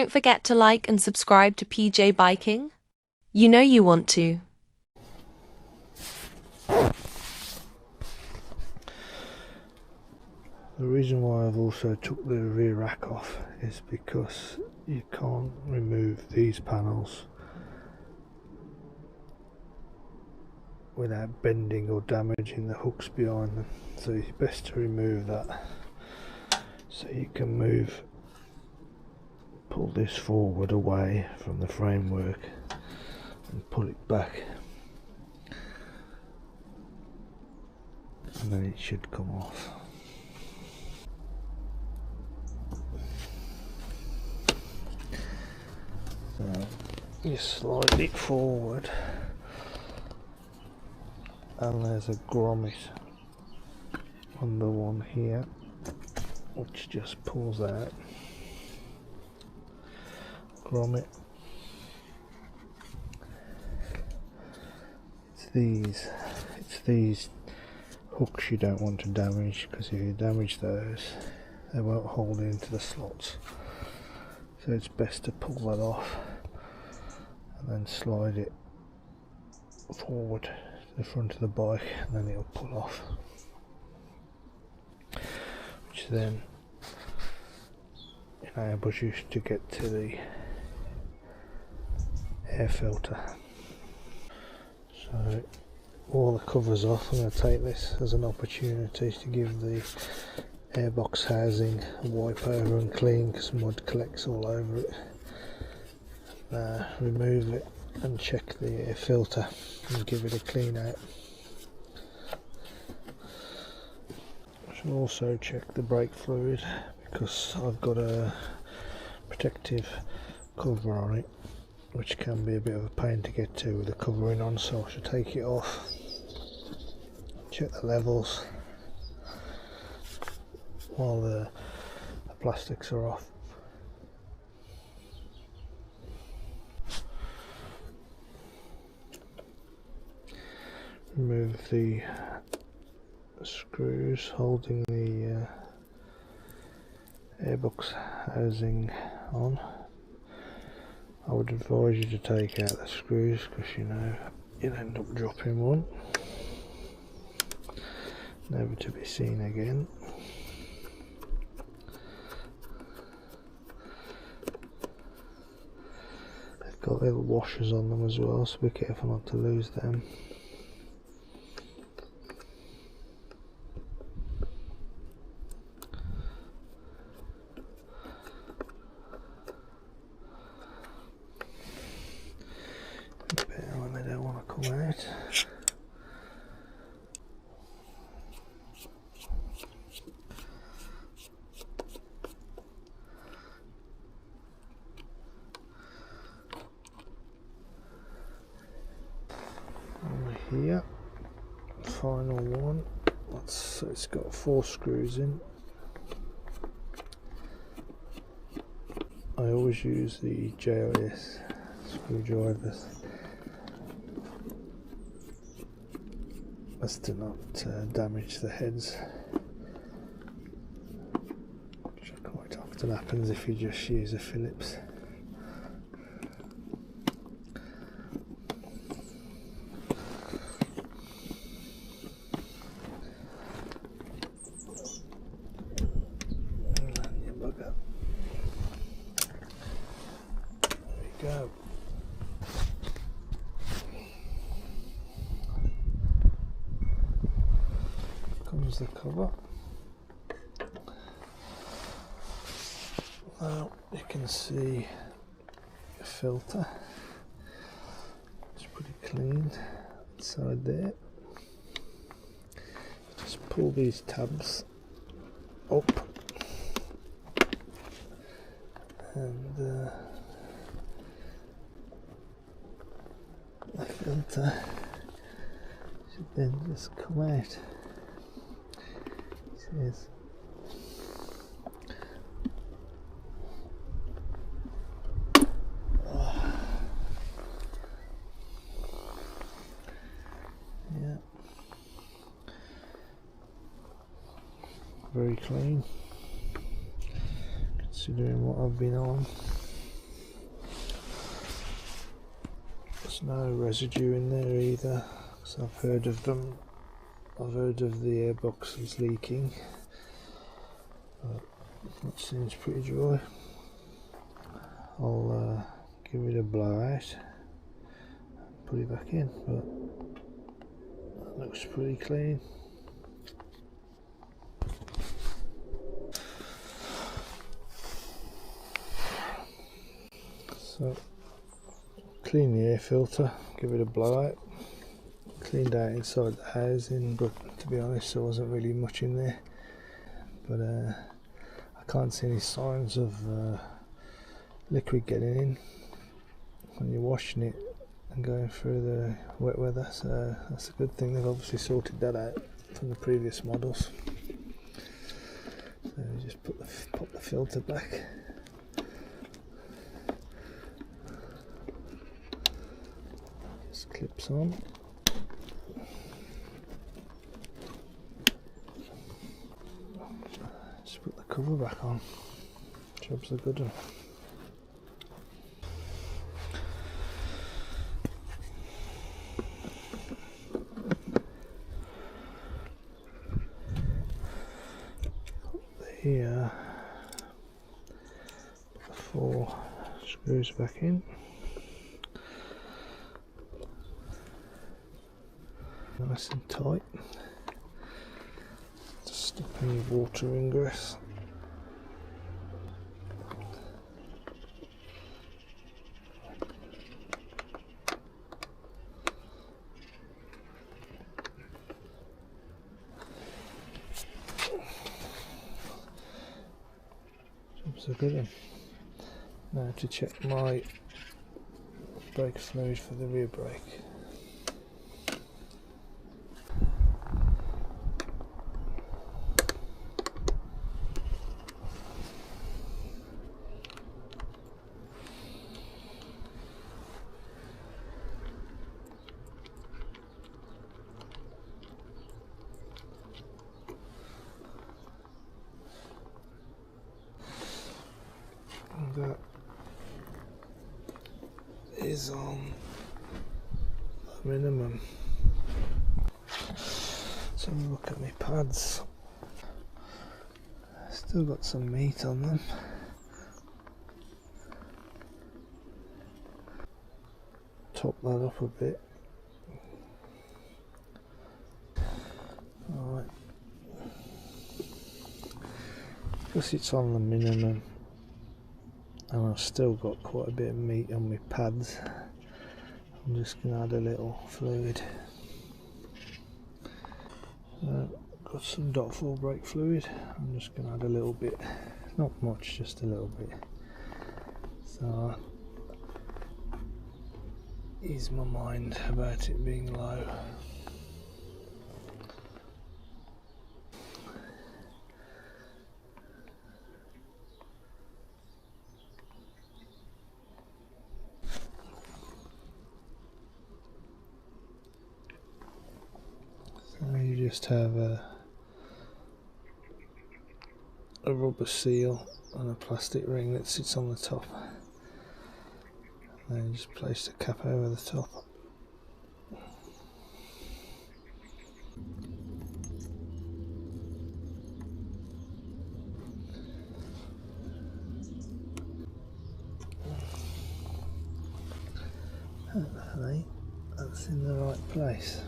Don't forget to like and subscribe to PJ Biking. You know you want to. The reason why I've also took the rear rack off is because you can't remove these panels without bending or damaging the hooks behind them, so it's best to remove that. So you can pull this forward away from the framework and pull it back, and then it should come off. So you slide it forward, and there's a grommet on the one here which just pulls out. Grommet. It's these hooks you don't want to damage, because if you damage those, they won't hold into the slots. So it's best to pull that off and then slide it forward to the front of the bike, and then it'll pull off, which then enables you to get to the air filter. So all the covers off, I'm going to take this as an opportunity to give the airbox housing a wipe over and clean, because mud collects all over it. Remove it and check the air filter and give it a clean out. I should also check the brake fluid, because I've got a protective cover on it, which can be a bit of a pain to get to with the covering on, so I should take it off, check the levels while the plastics are off. Remove the screws holding the airbox housing on. I would advise you to take out the screws, because you'll end up dropping one, never to be seen again. They've got little washers on them as well, so be careful not to lose them. When they don't want to come out. Over here, final one. So it's got 4 screws in. I always use the JIS screwdrivers as to not damage the heads, which quite often happens if you just use a Phillips. And then you bugger. There we go. Comes the cover. Now you can see the filter. It's pretty clean inside there. Just pull these tabs up, and the filter should then just come out. Yes. Yeah. Very clean, considering what I've been on. There's no residue in there either, because I've heard of them. I've heard of the airboxes leaking, but that seems pretty dry. I'll give it a blowout, put it back in, but that looks pretty clean. So clean the air filter, give it a blowout. Cleaned out inside the housing, but to be honest there wasn't really much in there. But I can't see any signs of liquid getting in when you're washing it and going through the wet weather, so that's a good thing. They've obviously sorted that out from the previous models. So just pop the filter back. Just clips on. Just put the cover back on. Job's a good one. Here, put the 4 screws back in. Nice and tight. Just stop any water ingress. Job's a good one. Now to check my brake fluid for the rear brake. That is on the minimum. So look at my pads. Still got some meat on them. Top that up a bit. Alright. Because it's on the minimum, and I've still got quite a bit of meat on my pads, I'm just going to add a little fluid. Got some .4 brake fluid. I'm just going to add a little bit, not much, just a little bit. So ease my mind about it being low. So you just have a rubber seal and a plastic ring that sits on the top. And then you just place the cap over the top. Hopefully that's in the right place.